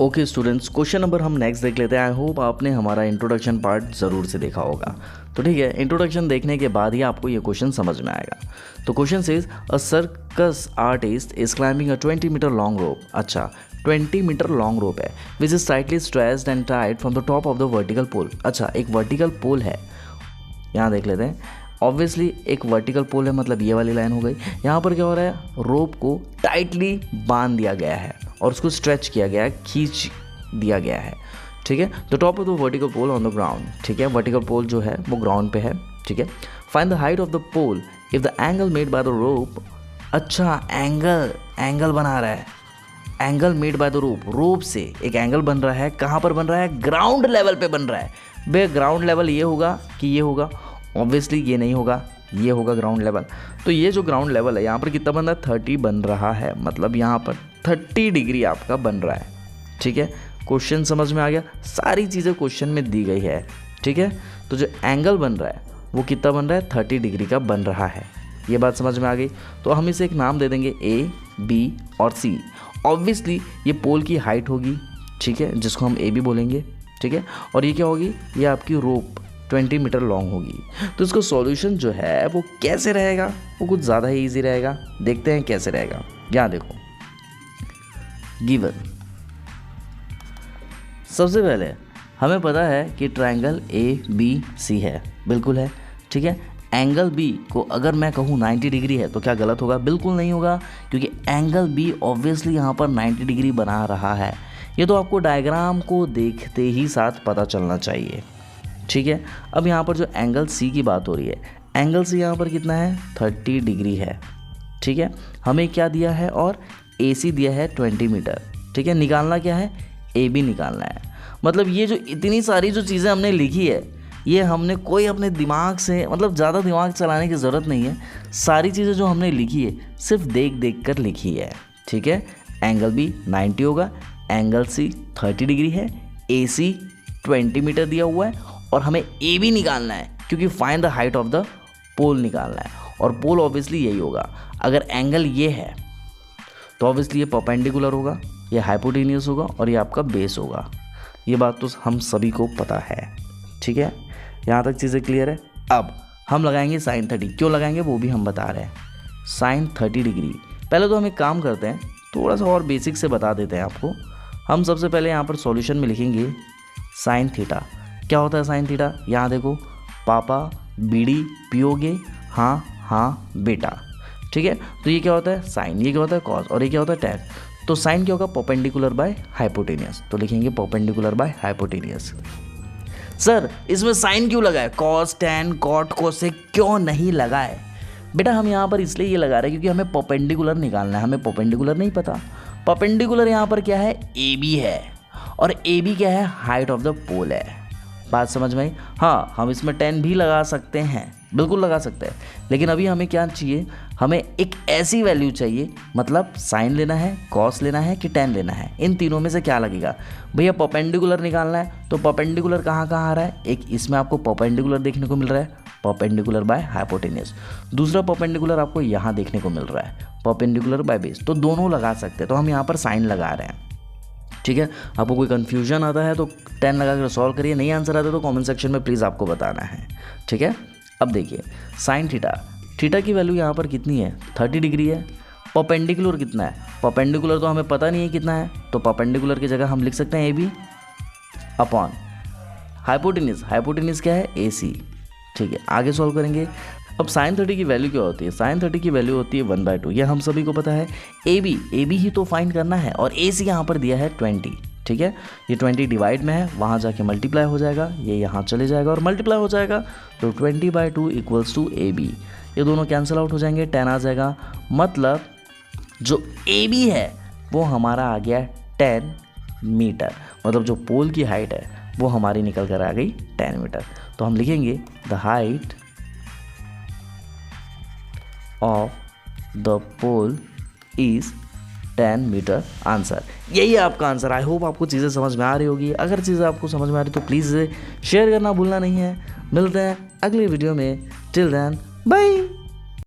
Okay students, question number हम next देख लेते हैं। आई होप आपने हमारा इंट्रोडक्शन पार्ट ज़रूर से देखा होगा। तो ठीक है, इंट्रोडक्शन देखने के बाद ही आपको ये क्वेश्चन समझ में आएगा। तो question says a circus artist is climbing a 20 metre long rope. अच्छा, 20 मीटर लॉन्ग रोप है which is tightly stretched and tied from the top of the vertical pole. अच्छा, एक वर्टिकल पोल है, यहाँ देख लेते हैं। ऑब्वियसली एक वर्टिकल पोल है, मतलब ये वाली लाइन हो गई। यहाँ पर क्या हो रहा है, रोप को टाइटली बांध दिया गया है और उसको स्ट्रेच किया गया है, खींच दिया गया है। ठीक है, the top of the vertical pole on the ground. ठीक है, वर्टिकल पोल जो है वो ग्राउंड पे है। ठीक है, find the height of the pole if the angle made by the rope. अच्छा, एंगल बना रहा है, angle made by the rope से एक एंगल बन रहा है। कहाँ पर बन रहा है, ग्राउंड लेवल पे बन रहा है। बे ग्राउंड लेवल ये होगा कि ये होगा, ऑब्वियसली ये नहीं होगा, ये होगा ग्राउंड लेवल। तो ये जो ग्राउंड लेवल है यहाँ पर कितना बन रहा है, 30 बन रहा है, मतलब यहाँ पर 30 डिग्री आपका बन रहा है। ठीक है, क्वेश्चन समझ में आ गया, सारी चीज़ें क्वेश्चन में दी गई है। ठीक है, तो जो एंगल बन रहा है वो कितना बन रहा है, 30 डिग्री का बन रहा है। ये बात समझ में आ गई। तो हम इसे एक नाम दे देंगे ए, बी और सी। ऑब्वियसली ये पोल की हाइट होगी, ठीक है, जिसको हम ए बी बोलेंगे। ठीक है, और ये क्या होगी, ये आपकी रोप 20 मीटर लॉन्ग होगी। तो इसका सॉल्यूशन जो है वो कैसे रहेगा, वो कुछ ज़्यादा ही ईजी रहेगा। देखते हैं कैसे रहेगा। यहाँ देखो, गिवन सबसे पहले हमें पता है कि ट्रायंगल ए बी सी है, बिल्कुल है। ठीक है, एंगल बी को अगर मैं कहूँ 90 डिग्री है तो क्या गलत होगा, बिल्कुल नहीं होगा, क्योंकि एंगल बी ऑब्वियसली यहाँ पर 90 डिग्री बना रहा है। ये तो आपको डायग्राम को देखते ही साथ पता चलना चाहिए। ठीक है, अब यहाँ पर जो एंगल सी की बात हो रही है, एंगल सी यहाँ पर कितना है, 30 डिग्री है। ठीक है, हमें क्या दिया है, और ए सी दिया है 20 मीटर। ठीक है, निकालना क्या है, ए बी निकालना है। मतलब ये जो इतनी सारी जो चीज़ें हमने लिखी है, ये हमने कोई अपने दिमाग से, मतलब ज़्यादा दिमाग चलाने की ज़रूरत नहीं है। सारी चीज़ें जो हमने लिखी है सिर्फ देख देख कर लिखी है। ठीक है, एंगल बी 90 होगा, एंगल सी 30 डिग्री है, ए सी 20 मीटर दिया हुआ है, और हमें ए बी निकालना है, क्योंकि find the height of the pole निकालना है। और पोल ऑब्वियसली यही होगा। अगर एंगल ये है तो ऑब्वियसली ये परपेंडिकुलर होगा, ये हाइपोटेनियस होगा, और ये आपका बेस होगा। ये बात तो हम सभी को पता है। ठीक है, यहाँ तक चीज़ें क्लियर है। अब हम लगाएंगे साइन 30। क्यों लगाएंगे वो भी हम बता रहे हैं। साइन 30 डिग्री, पहले तो हम एक काम करते हैं, थोड़ा सा और बेसिक से बता देते हैं आपको। हम सबसे पहले यहाँ पर सॉल्यूशन में लिखेंगे साइन थीटा। क्या होता है साइन थीटा, यहाँ देखो, पापा बीड़ी पियोगे, हाँ हाँ बेटा। ठीक है, तो ये क्या होता है साइन, ये क्या होता है कॉस, और ये क्या होता है टैन। तो साइन क्या होगा, परपेंडिकुलर बाय हाइपोटेनियस। तो लिखेंगे परपेंडिकुलर बाय हाइपोटेनियस। सर इसमें साइन क्यों लगा है, कॉस टैन कॉट कोसेक क्यों नहीं लगा है? बेटा हम यहाँ पर इसलिए ये लगा रहे हैं क्योंकि हमें परपेंडिकुलर निकालना है। हमें परपेंडिकुलर नहीं पता। परपेंडिकुलर यहाँ पर क्या है, ए बी है, और ए बी क्या है, हाइट ऑफ द पोल है। बात समझ में आई? हाँ, हम इसमें 10 भी लगा सकते हैं, बिल्कुल लगा सकते हैं, लेकिन अभी हमें क्या चाहिए, हमें एक ऐसी वैल्यू चाहिए, मतलब साइन लेना है, कॉस लेना है कि टैन लेना है। इन तीनों में से क्या लगेगा भैया, परपेंडिकुलर निकालना है। तो परपेंडिकुलर कहाँ कहाँ आ रहा है, एक इसमें आपको परपेंडिकुलर देखने को मिल रहा है, परपेंडिकुलर बाय हाइपोटेनियस। दूसरा परपेंडिकुलर आपको यहाँ देखने को मिल रहा है, परपेंडिकुलर बाय बेस। तो दोनों लगा सकते हैं, तो हम यहाँ पर साइन लगा रहे हैं। ठीक है, आपको कोई कन्फ्यूजन आता है तो 10 लगा कर सॉल्व करिए, नहीं आंसर आता तो कमेंट सेक्शन में प्लीज़ आपको बताना है। ठीक है, अब देखिए साइन थीटा, थीटा की वैल्यू यहाँ पर कितनी है, 30 डिग्री है। परपेंडिकुलर कितना है, परपेंडिकुलर तो हमें पता नहीं है कितना है, तो परपेंडिकुलर की जगह हम लिख सकते हैं A B upon hypotenuse. Hypotenuse क्या है, ए सी। ठीक है, आगे सॉल्व करेंगे। अब साइन 30 की वैल्यू क्या होती है, साइन 30 की वैल्यू होती है 1/2। ये हम सभी को पता है। ए बी ही तो फाइंड करना है, और ए सी यहाँ पर दिया है 20। ठीक है, ये 20 डिवाइड में है, वहाँ जाके मल्टीप्लाई हो जाएगा, ये यहाँ चले जाएगा और मल्टीप्लाई हो जाएगा, तो 20/2 इक्वल्स टू ए बी। ये दोनों कैंसिल आउट हो जाएंगे, 10 आ जाएगा, मतलब जो ए बी है वो हमारा आ गया 10 मीटर। मतलब जो पोल की हाइट है वो हमारी निकल कर आ गई 10 मीटर। तो हम लिखेंगे the height of the pole is 10 metre. Answer यही है आपका आंसर। आई होप आपको चीज़ें समझ में आ रही होगी। अगर चीज़ें आपको समझ में आ रही तो प्लीज़ शेयर करना भूलना नहीं है। मिलते हैं अगली वीडियो में। Till then bye.